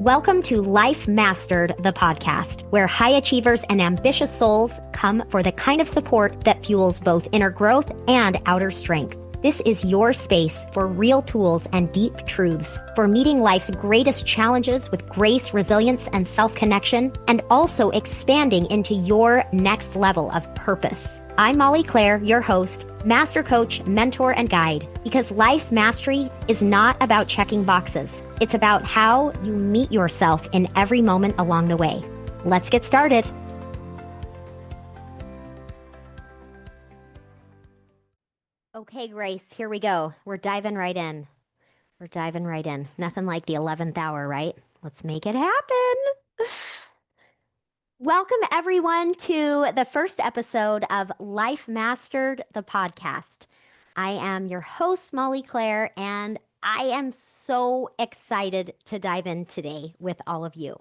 Welcome to Life Mastered, the podcast, where high achievers and ambitious souls come for the kind of support that fuels both inner growth and outer strength. This is your space for real tools and deep truths, for meeting life's greatest challenges with grace, resilience, and self-connection, and also expanding into your next level of purpose. I'm Molly Claire, your host, master coach, mentor, and guide, because life mastery is not about checking boxes. It's about how you meet yourself in every moment along the way. Let's get started. Okay, Grace, here we go. We're diving right in. Nothing like the 11th hour, right? Let's make it happen. Welcome, everyone, to the first episode of Life Mastered, the podcast. I am your host, Molly Claire, and I am so excited to dive in today with all of you.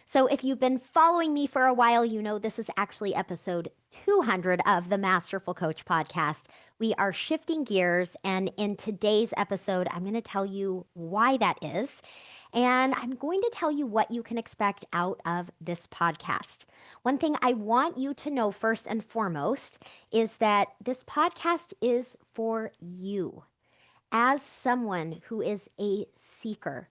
So if you've been following me for a while, you know this is actually episode 200 of the Masterful Coach podcast. We are shifting gears, and in today's episode, I'm going to tell you why that is. And I'm going to tell you what you can expect out of this podcast. One thing I want you to know first and foremost is that this podcast is for you. As someone who is a seeker,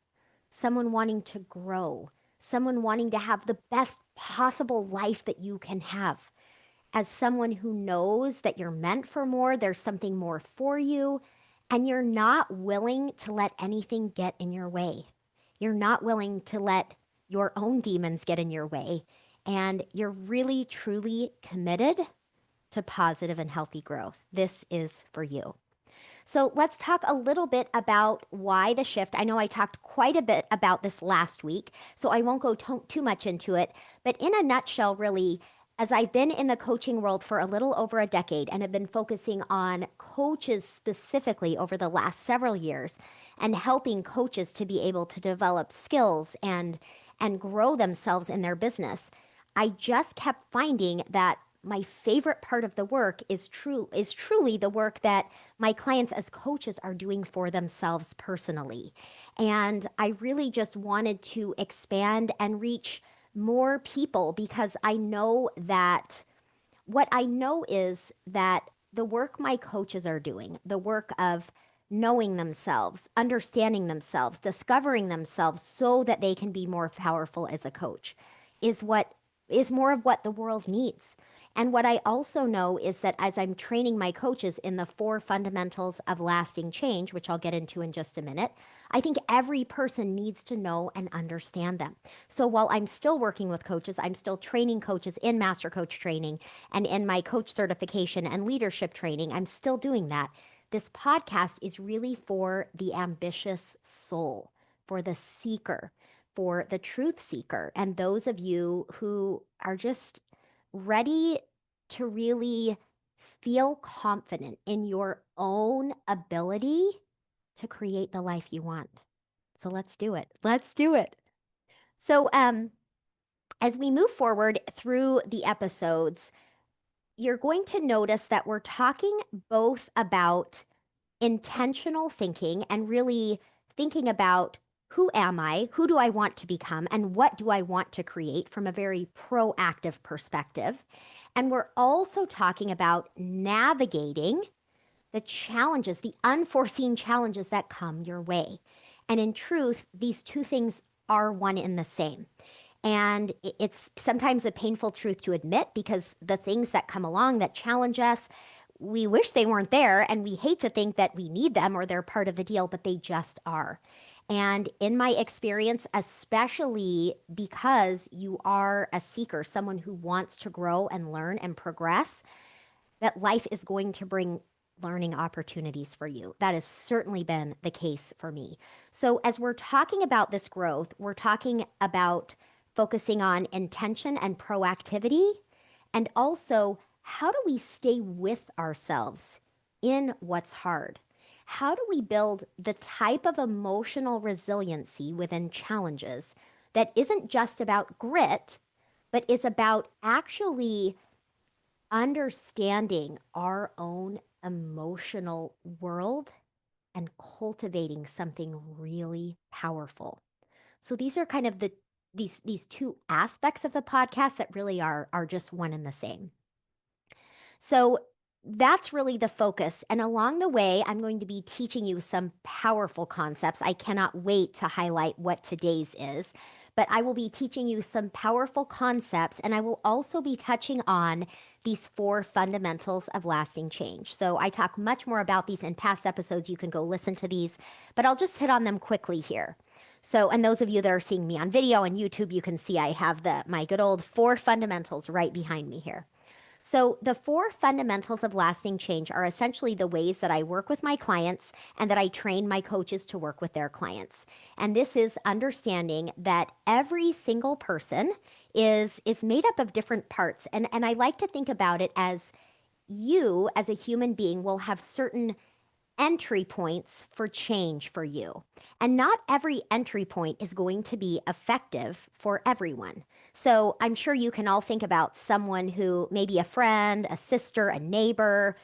someone wanting to grow, someone wanting to have the best possible life that you can have, as someone who knows that you're meant for more, there's something more for you, and you're not willing to let anything get in your way. You're not willing to let your own demons get in your way, and you're really, truly committed to positive and healthy growth. This is for you. So let's talk a little bit about why the shift. I know I talked quite a bit about this last week, so I won't go too much into it. But in a nutshell, really, as I've been in the coaching world for a little over a decade and have been focusing on coaches specifically over the last several years and helping coaches to be able to develop skills and grow themselves in their business, I just kept finding that my favorite part of the work is truly the work that my clients as coaches are doing for themselves personally. And I really just wanted to expand and reach more people, because I know that what I know is that the work my coaches are doing, the work of knowing themselves, understanding themselves, discovering themselves so that they can be more powerful as a coach, is more of what the world needs. And what I also know is that as I'm training my coaches in the 4 fundamentals of lasting change, which I'll get into in just a minute, I think every person needs to know and understand them. So while I'm still working with coaches, I'm still training coaches in Master Coach training and in my coach certification and leadership training. I'm still doing that. This podcast is really for the ambitious soul, for the seeker, for the truth seeker, and those of you who are just ready to really feel confident in your own ability to create the life you want. So let's do it. So as we move forward through the episodes, you're going to notice that we're talking both about intentional thinking and really thinking about who am I, who do I want to become, and what do I want to create from a very proactive perspective. And we're also talking about navigating the challenges, the unforeseen challenges that come your way. And in truth, these two things are one in the same. And it's sometimes a painful truth to admit, because the things that come along that challenge us, we wish they weren't there, and we hate to think that we need them or they're part of the deal, but they just are. And in my experience, especially because you are a seeker, someone who wants to grow and learn and progress, that life is going to bring learning opportunities for you. That has certainly been the case for me. So as we're talking about this growth, we're talking about focusing on intention and proactivity, and also how do we stay with ourselves in what's hard? How do we build the type of emotional resiliency within challenges that isn't just about grit, but is about actually understanding our own emotional world and cultivating something really powerful? So these are kind of these two aspects of the podcast that really are just one and the same. So that's really the focus. And along the way, I'm going to be teaching you some powerful concepts. I cannot wait to highlight what today's is, but I will be teaching you some powerful concepts, and I will also be touching on these four fundamentals of lasting change. So I talk much more about these in past episodes. You can go listen to these, but I'll just hit on them quickly here. So, and those of you that are seeing me on video on YouTube, you can see I have my good old four fundamentals right behind me here. So, the four fundamentals of lasting change are essentially the ways that I work with my clients and that I train my coaches to work with their clients. And this is understanding that every single person is made up of different parts. And I like to think about it as you, as a human being, will have certain entry points for change for you. And not every entry point is going to be effective for everyone. So I'm sure you can all think about someone who maybe a friend, a sister, a neighbor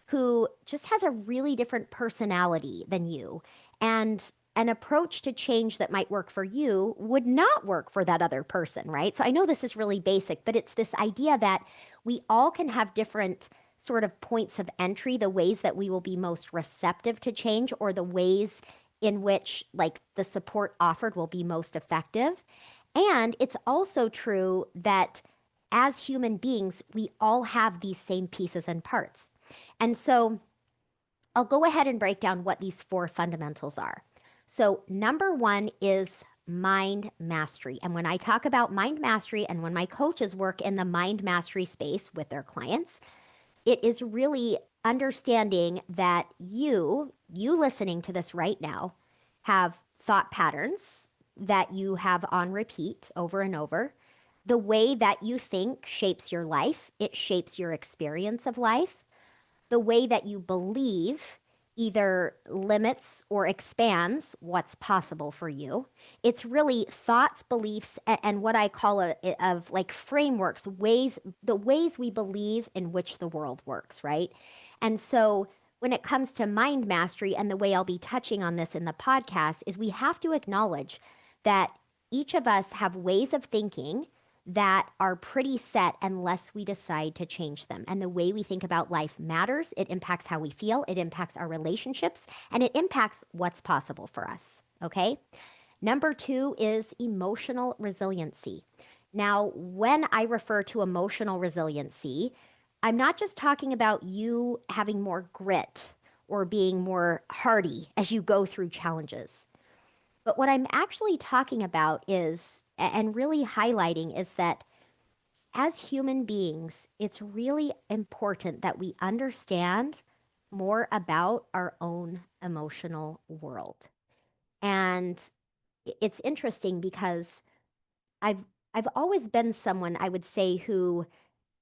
who just has a really different personality than you. And an approach to change that might work for you would not work for that other person, right? So I know this is really basic, but it's this idea that we all can have different sort of points of entry, the ways that we will be most receptive to change, or the ways in which like the support offered will be most effective. And it's also true that as human beings, we all have these same pieces and parts. And so I'll go ahead and break down what these four fundamentals are. So, number one is mind mastery. And when I talk about mind mastery and when my coaches work in the mind mastery space with their clients, it is really understanding that you listening to this right now, have thought patterns that you have on repeat over and over. The way that you think shapes your life, it shapes your experience of life. The way that you believe either limits or expands what's possible for you. It's really thoughts, beliefs, and what I call of like frameworks, the ways we believe in which the world works, right? And so when it comes to mind mastery, and the way I'll be touching on this in the podcast, is we have to acknowledge that each of us have ways of thinking that are pretty set unless we decide to change them. And the way we think about life matters. It impacts how we feel, it impacts our relationships, and it impacts what's possible for us. Okay? Number two is emotional resiliency. Now, when I refer to emotional resiliency, I'm not just talking about you having more grit or being more hardy as you go through challenges. But what I'm actually talking about is, and really highlighting, is that as human beings, it's really important that we understand more about our own emotional world. And it's interesting because I've I've always been someone, I would say, who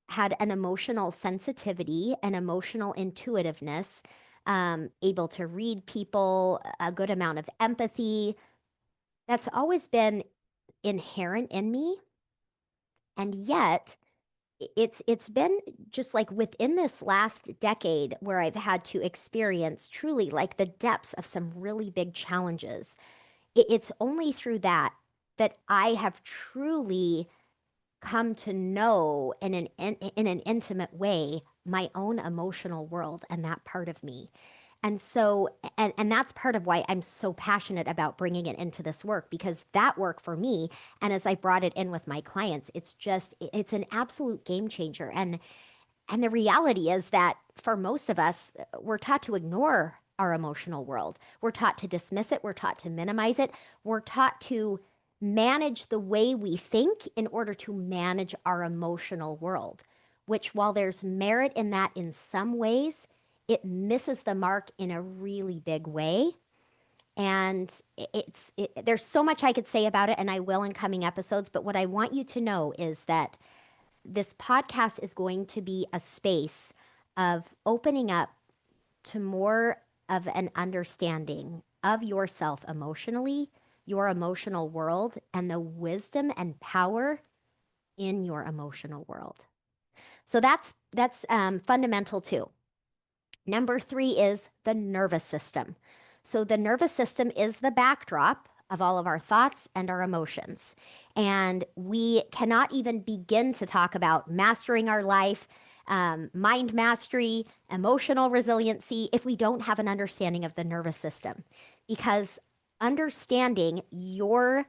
had an emotional sensitivity and emotional intuitiveness, able to read people, a good amount of empathy. That's always been inherent in me. And yet, it's been just like within this last decade where I've had to experience truly like the depths of some really big challenges. It's only through that I have truly come to know in an intimate way my own emotional world and that part of me. And so, and that's part of why I'm so passionate about bringing it into this work, because that work for me, and as I brought it in with my clients, it's an absolute game changer. And the reality is that for most of us, we're taught to ignore our emotional world. We're taught to dismiss it. We're taught to minimize it. We're taught to manage the way we think in order to manage our emotional world, which, while there's merit in that in some ways, it misses the mark in a really big way. And there's so much I could say about it, and I will in coming episodes. But what I want you to know is that this podcast is going to be a space of opening up to more of an understanding of yourself emotionally, your emotional world, and the wisdom and power in your emotional world. So that's fundamental too. Number three is the nervous system. So the nervous system is the backdrop of all of our thoughts and our emotions. And we cannot even begin to talk about mastering our life, mind mastery, emotional resiliency, if we don't have an understanding of the nervous system. Because understanding your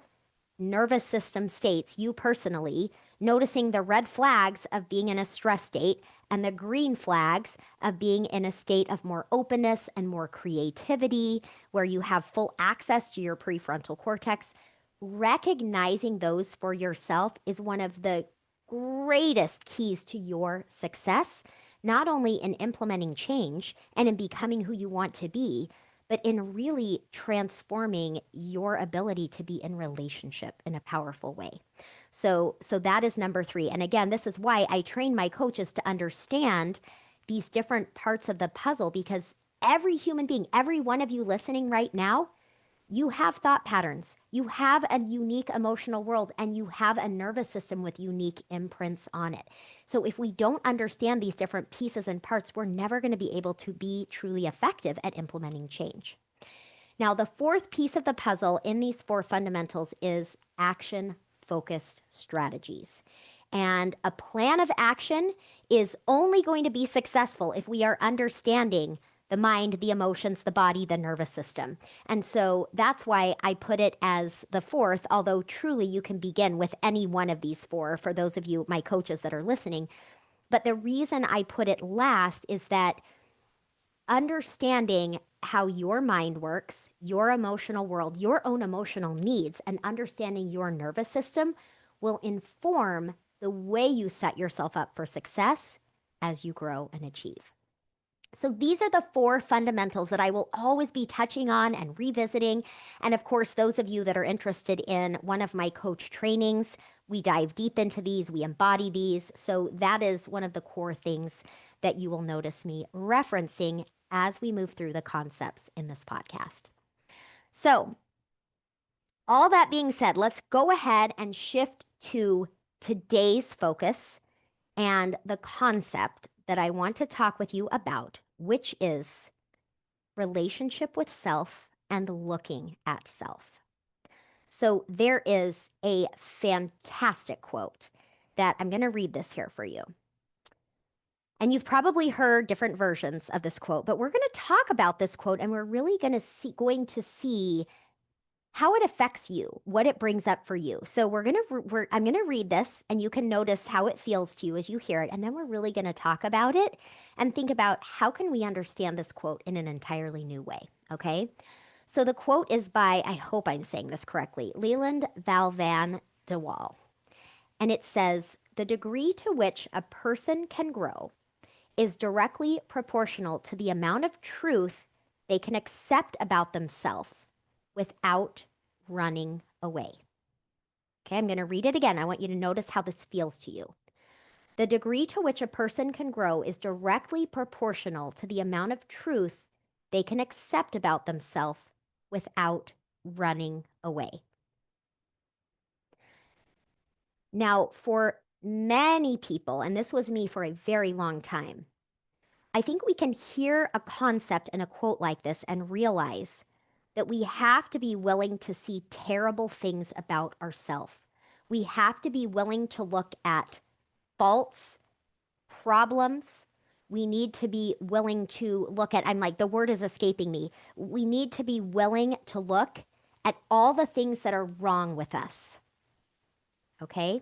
nervous system states, you personally, noticing the red flags of being in a stress state and the green flags of being in a state of more openness and more creativity, where you have full access to your prefrontal cortex. Recognizing those for yourself is one of the greatest keys to your success, not only in implementing change and in becoming who you want to be, but in really transforming your ability to be in relationship in a powerful way. So that is number 3. And again, this is why I train my coaches to understand these different parts of the puzzle, because every human being, every one of you listening right now, you have thought patterns, you have a unique emotional world, and you have a nervous system with unique imprints on it. So if we don't understand these different pieces and parts, we're never going to be able to be truly effective at implementing change. Now, the 4th piece of the puzzle in these 4 fundamentals is action focused strategies. And a plan of action is only going to be successful if we are understanding the mind, the emotions, the body, the nervous system. And so that's why I put it as the 4th, although truly you can begin with any one of these 4 for those of you, my coaches that are listening. But the reason I put it last is that understanding how your mind works, your emotional world, your own emotional needs, and understanding your nervous system will inform the way you set yourself up for success as you grow and achieve. So these are the 4 fundamentals that I will always be touching on and revisiting. And of course, those of you that are interested in one of my coach trainings, we dive deep into these, we embody these. So that is one of the core things that you will notice me referencing as we move through the concepts in this podcast. So all that being said, let's go ahead and shift to today's focus and the concept that I want to talk with you about, which is relationship with self and looking at self. So there is a fantastic quote that I'm going to read this here for you. And you've probably heard different versions of this quote, but we're going to talk about this quote, and we're really going to see how it affects you, what it brings up for you. So I'm going to read this, and you can notice how it feels to you as you hear it. And then we're really going to talk about it and think about how can we understand this quote in an entirely new way. Okay. So the quote is by, I hope I'm saying this correctly, Leland Valvan de Waal. And it says, the degree to which a person can grow is directly proportional to the amount of truth they can accept about themselves without running away. Okay, I'm going to read it again. I want you to notice how this feels to you. The degree to which a person can grow is directly proportional to the amount of truth they can accept about themselves without running away. Now, for many people, and this was me for a very long time, I think we can hear a concept in a quote like this and realize that we have to be willing to see terrible things about ourselves. We have to be willing to look at faults, problems. We need to be willing to look at, I'm like, the word is escaping me. We need to be willing to look at all the things that are wrong with us. Okay?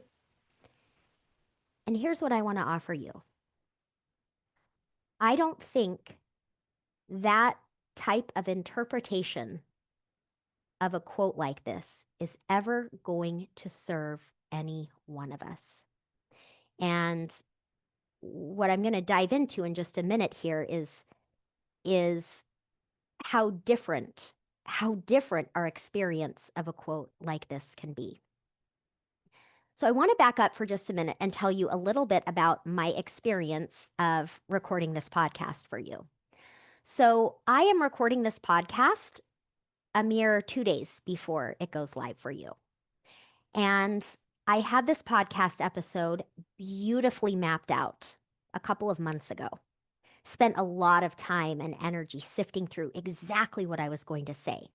And here's what I want to offer you. I don't think that type of interpretation of a quote like this is ever going to serve any one of us. And what I'm going to dive into in just a minute here is how different our experience of a quote like this can be. So I want to back up for just a minute and tell you a little bit about my experience of recording this podcast for you. So I am recording this podcast a mere 2 days before it goes live for you. And I had this podcast episode beautifully mapped out a couple of months ago. Spent a lot of time and energy sifting through exactly what I was going to say.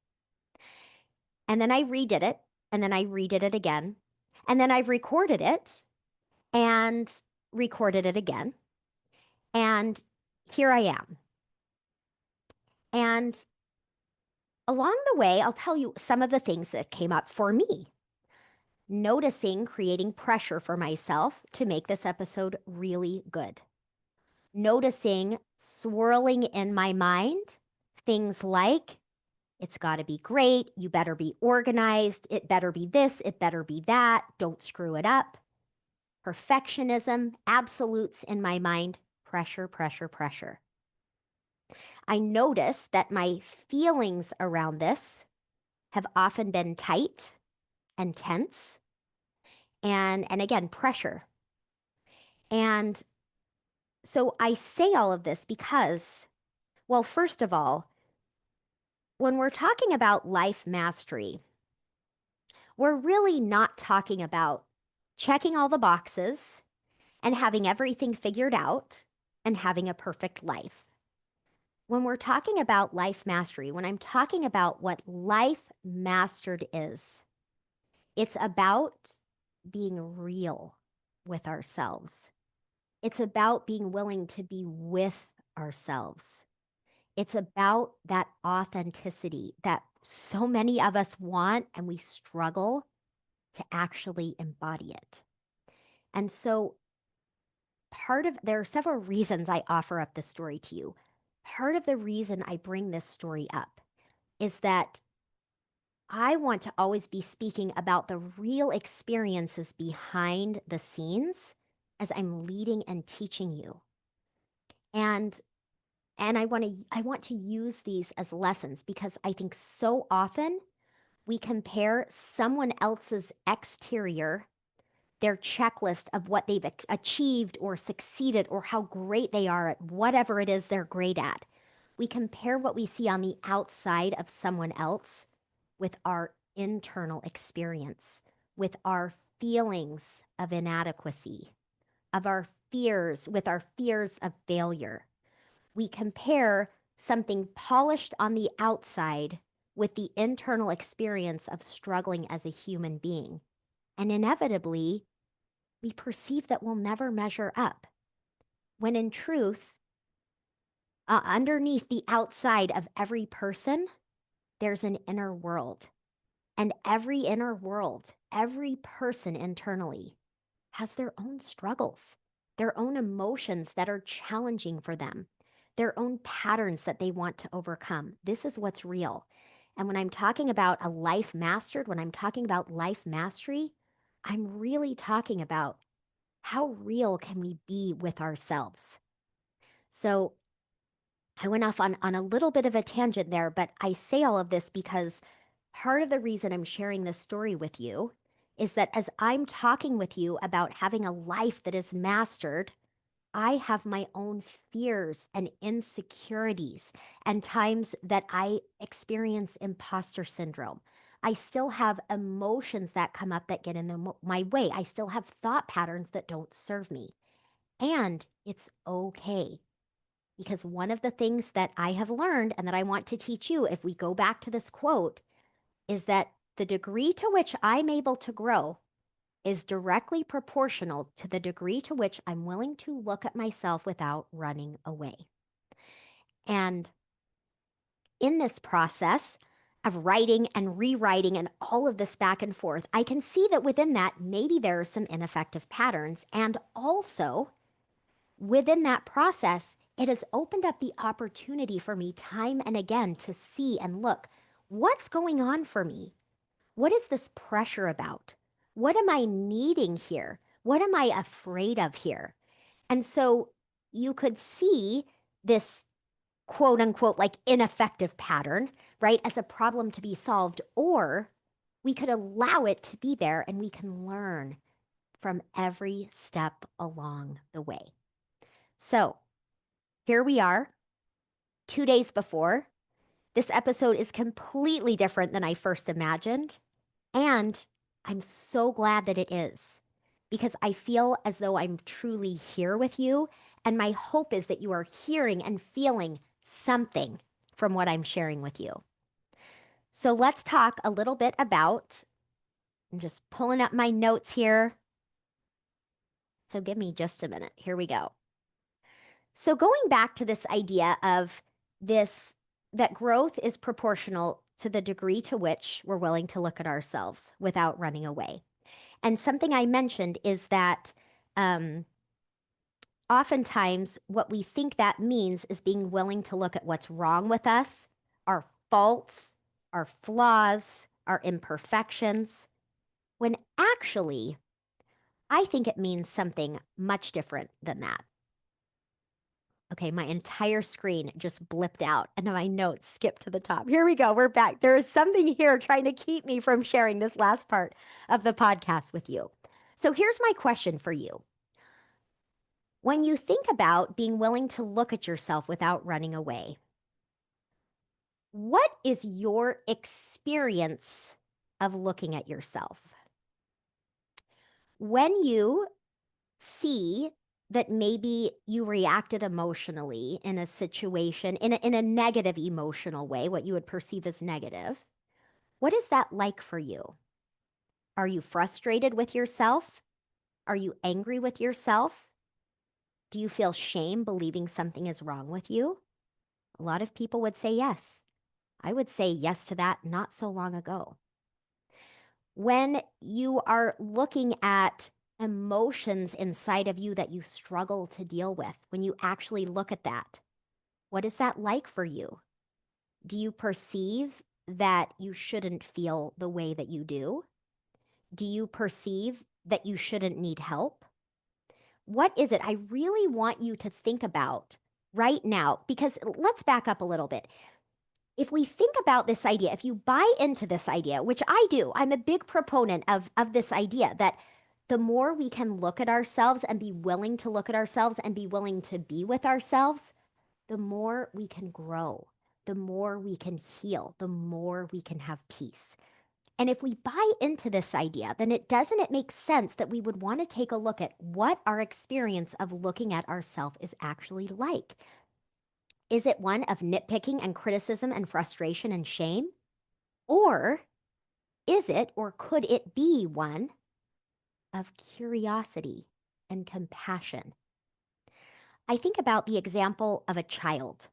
And then I redid it, and then I redid it again. And then I've recorded it and recorded it again. And here I am. And along the way, I'll tell you some of the things that came up for me. Noticing creating pressure for myself to make this episode really good. Noticing swirling in my mind things like, it's got to be great, you better be organized, it better be this, it better be that, don't screw it up. Perfectionism, absolutes in my mind, pressure, pressure, pressure. I notice that my feelings around this have often been tight and tense and again, pressure. And so I say all of this because, well, first of all, when we're talking about life mastery, we're really not talking about checking all the boxes and having everything figured out and having a perfect life. When we're talking about life mastery, when I'm talking about what life mastered is, it's about being real with ourselves. It's about being willing to be with ourselves. It's about that authenticity that so many of us want and we struggle to actually embody it. And so there are several reasons I offer up this story to you. Part of the reason I bring this story up is that I want to always be speaking about the real experiences behind the scenes as I'm leading and teaching you. And I want to use these as lessons because I think so often we compare someone else's exterior, their checklist of what they've achieved or succeeded or how great they are at whatever it is they're great at. We compare what we see on the outside of someone else with our internal experience, with our feelings of inadequacy, with our fears of failure. We compare something polished on the outside with the internal experience of struggling as a human being. And inevitably, we perceive that we'll never measure up. When in truth, underneath the outside of every person, there's an inner world. And every inner world, every person internally has their own struggles, their own emotions that are challenging for them, their own patterns that they want to overcome. This is what's real. And when I'm talking about a life mastered, when I'm talking about life mastery, I'm really talking about how real can we be with ourselves. So I went off on a little bit of a tangent there, but I say all of this because part of the reason I'm sharing this story with you is that as I'm talking with you about having a life that is mastered, I have my own fears and insecurities and times that I experience imposter syndrome. I still have emotions that come up that get in my way. I still have thought patterns that don't serve me. And it's okay. Because one of the things that I have learned and that I want to teach you, if we go back to this quote, is that the degree to which I'm able to grow is directly proportional to the degree to which I'm willing to look at myself without running away. And in this process of writing and rewriting and all of this back and forth, I can see that within that, maybe there are some ineffective patterns. And also, within that process, it has opened up the opportunity for me time and again to see and look, what's going on for me? What is this pressure about? What am I needing here? What am I afraid of here? And so you could see this quote unquote like ineffective pattern, right, as a problem to be solved, or we could allow it to be there and we can learn from every step along the way. So here we are, 2 days before. This episode is completely different than I first imagined. And I'm so glad that it is because I feel as though I'm truly here with you. And my hope is that you are hearing and feeling something from what I'm sharing with you. So let's talk a little bit about, I'm just pulling up my notes here. So give me just a minute. Here we go. So going back to this idea of this, that growth is proportional to the degree to which we're willing to look at ourselves without running away. And something I mentioned is that um, oftentimes what we think that means is being willing to look at what's wrong with us, our faults, our flaws, our imperfections, when actually, I think it means something much different than that. Okay, my entire screen just blipped out and my notes skipped to the top. Here we go. We're back. There is something here trying to keep me from sharing this last part of the podcast with you. So here's my question for you. When you think about being willing to look at yourself without running away, what is your experience of looking at yourself? When you see that maybe you reacted emotionally in a situation, in a negative emotional way, what you would perceive as negative, what is that like for you? Are you frustrated with yourself? Are you angry with yourself? Do you feel shame believing something is wrong with you? A lot of people would say yes. I would say yes to that not so long ago. When you are looking at emotions inside of you that you struggle to deal with, when you actually look at that, what is that like for you? Do you perceive that you shouldn't feel the way that you do? Do you perceive that you shouldn't need help? What is it? I really want you to think about right now, because let's back up a little bit. If we think about this idea, if you buy into this idea, which I do, I'm a big proponent of this idea that the more we can look at ourselves and be willing to look at ourselves and be willing to be with ourselves, the more we can grow, the more we can heal, the more we can have peace. And if we buy into this idea, then doesn't it make sense that we would want to take a look at what our experience of looking at ourselves is actually like? Is it one of nitpicking and criticism and frustration and shame? Or is it, or could it be one of curiosity and compassion? I think about the example of a child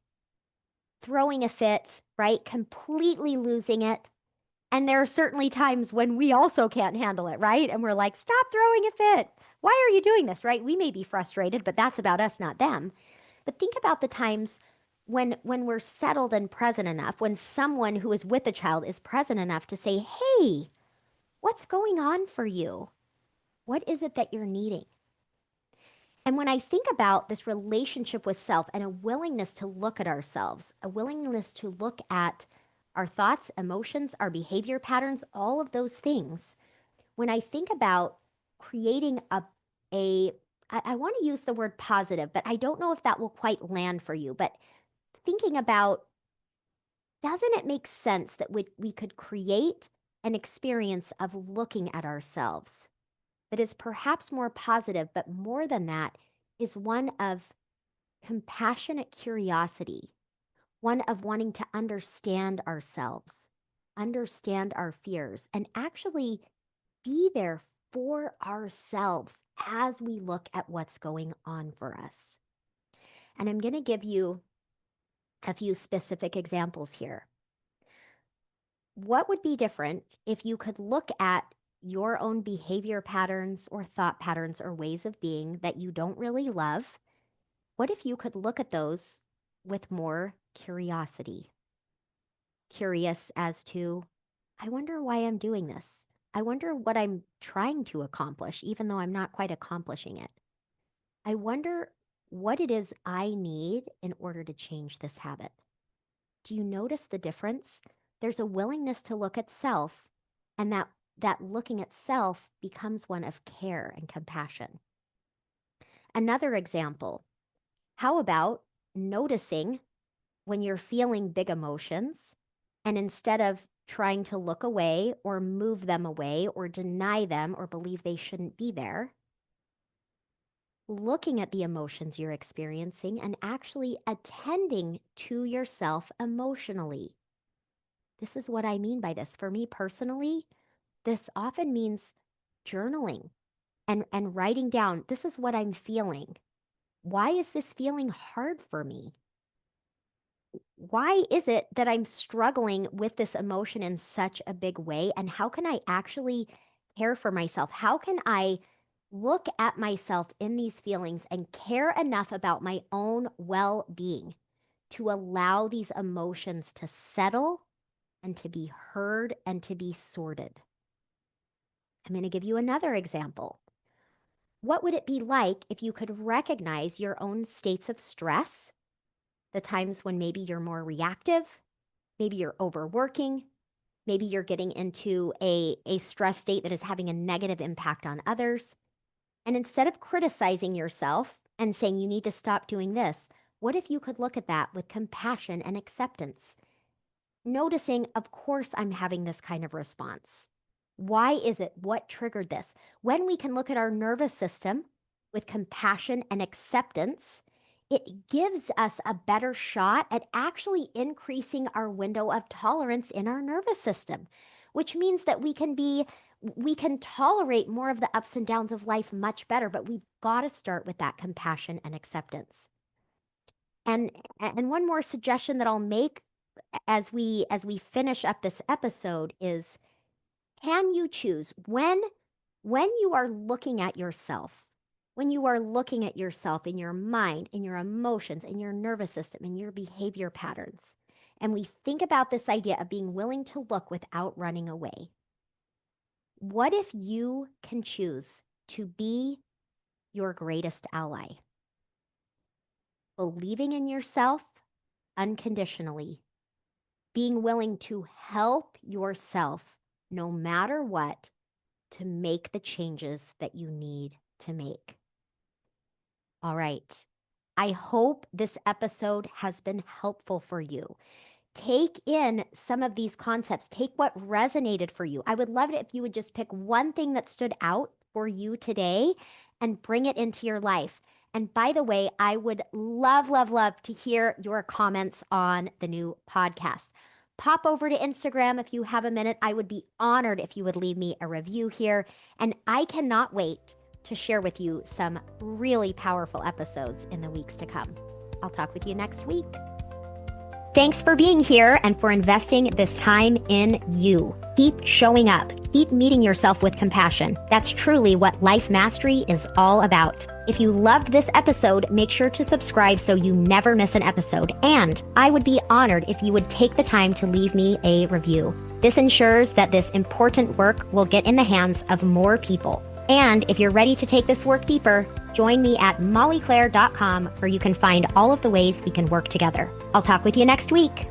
throwing a fit, right? Completely losing it. And there are certainly times when we also can't handle it, right? And we're like, stop throwing a fit. Why are you doing this, right? We may be frustrated, but that's about us, not them. But think about the times when we're settled and present enough, when someone who is with the child is present enough to say, hey, what's going on for you? What is it that you're needing? And when I think about this relationship with self and a willingness to look at ourselves, a willingness to look at our thoughts, emotions, our behavior patterns, all of those things, when I think about creating I want to use the word positive, but I don't know if that will quite land for you, but thinking about, doesn't it make sense that we could create an experience of looking at ourselves that is perhaps more positive, but more than that, is one of compassionate curiosity, one of wanting to understand ourselves, understand our fears, and actually be there for ourselves as we look at what's going on for us. And I'm going to give you a few specific examples here. What would be different if you could look at your own behavior patterns or thought patterns or ways of being that you don't really love? What if you could look at those with more curiosity? Curious as to, I wonder why I'm doing this. I wonder what I'm trying to accomplish, even though I'm not quite accomplishing it. I wonder what it is I need in order to change this habit. Do you notice the difference? There's a willingness to look at self, and that looking at self becomes one of care and compassion. Another example, how about noticing when you're feeling big emotions, and instead of trying to look away or move them away or deny them or believe they shouldn't be there, looking at the emotions you're experiencing and actually attending to yourself emotionally. This is what I mean by this. For me personally, this often means journaling and writing down, this is what I'm feeling. Why is this feeling hard for me? Why is it that I'm struggling with this emotion in such a big way? And how can I actually care for myself? How can I look at myself in these feelings and care enough about my own well being to allow these emotions to settle and to be heard and to be sorted? I'm going to give you another example. What would it be like if you could recognize your own states of stress, the times when maybe you're more reactive, maybe you're overworking, maybe you're getting into a stress state that is having a negative impact on others. And instead of criticizing yourself and saying you need to stop doing this, what if you could look at that with compassion and acceptance? Noticing, of course, I'm having this kind of response. Why is it? What triggered this? When we can look at our nervous system with compassion and acceptance, it gives us a better shot at actually increasing our window of tolerance in our nervous system, which means that we can tolerate more of the ups and downs of life much better, but we've got to start with that compassion and acceptance. And one more suggestion that I'll make as we finish up this episode is, can you choose when you are looking at yourself, when you are looking at yourself in your mind, in your emotions, in your nervous system, in your behavior patterns, and we think about this idea of being willing to look without running away, what if you can choose to be your greatest ally? Believing in yourself unconditionally, being willing to help yourself no matter what to make the changes that you need to make. All right. I hope this episode has been helpful for you. Take in some of these concepts. Take what resonated for you. I would love it if you would just pick one thing that stood out for you today and bring it into your life. And by the way, I would love, love, love to hear your comments on the new podcast. Pop over to Instagram if you have a minute. I would be honored if you would leave me a review here. And I cannot wait to share with you some really powerful episodes in the weeks to come. I'll talk with you next week. Thanks for being here and for investing this time in you. Keep showing up. Keep meeting yourself with compassion. That's truly what Life Mastery is all about. If you loved this episode, make sure to subscribe so you never miss an episode. And I would be honored if you would take the time to leave me a review. This ensures that this important work will get in the hands of more people. And if you're ready to take this work deeper, join me at mollyclaire.com where you can find all of the ways we can work together. I'll talk with you next week.